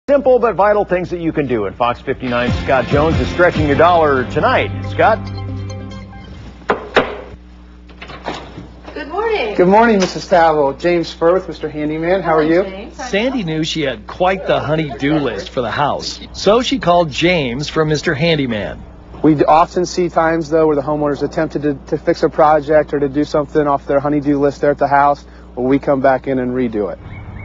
Simple but vital things that you can do. And Fox 59's Scott Jones is stretching your dollar tonight. Scott? Good morning. Good morning, Mrs. Tavel. James Firth, Mr. Handyman. How are you? James. Sandy knew she had quite the honey-do list for the house, so she called James from Mr. Handyman. We often see times, though, where the homeowners attempted to fix a project or to do something off their honey-do list there at the house, where we come back in and redo it.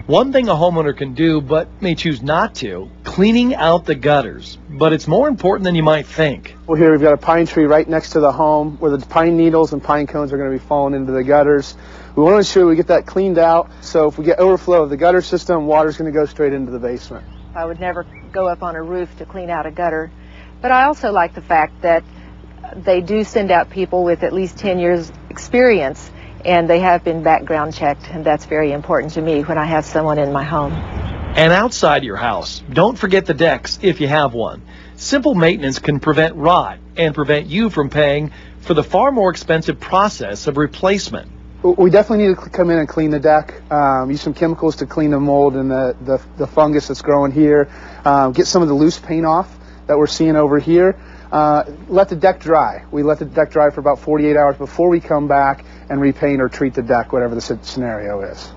One thing a homeowner can do, but may choose not to, cleaning out the gutters. But it's more important than you might think. Well, here we've got a pine tree right next to the home where the pine needles and pine cones are going to be falling into the gutters. We want to ensure we get that cleaned out, so if we get overflow of the gutter system, water's going to go straight into the basement. I would never go up on a roof to clean out a gutter, but I also like the fact that they do send out people with at least 10 years experience, and they have been background checked, and that's very important to me when I have someone in my home. And outside your house, don't forget the decks if you have one. Simple maintenance can prevent rot and prevent you from paying for the far more expensive process of replacement. We definitely need to come in and clean the deck, use some chemicals to clean the mold and the fungus that's growing here, get some of the loose paint off that we're seeing over here. Let the deck dry. We let the deck dry for about 48 hours before we come back and repaint or treat the deck, whatever the scenario is.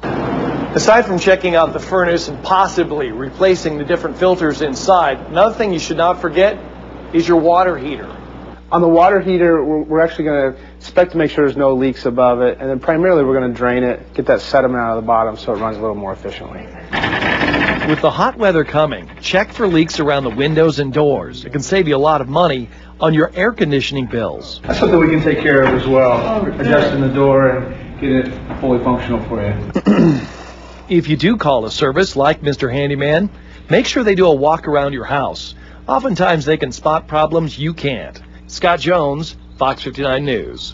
Aside from checking out the furnace and possibly replacing the different filters inside, another thing you should not forget is your water heater. On the water heater, we're actually going to inspect to make sure there's no leaks above it, and then primarily we're going to drain it, get that sediment out of the bottom so it runs a little more efficiently. With the hot weather coming, check for leaks around the windows and doors. It can save you a lot of money on your air conditioning bills. That's something we can take care of as well, adjusting the door and get it fully functional for you. If you do call a service like Mr. Handyman, make sure they do a walk around your house. Oftentimes they can spot problems you can't. Scott Jones, Fox 59 News.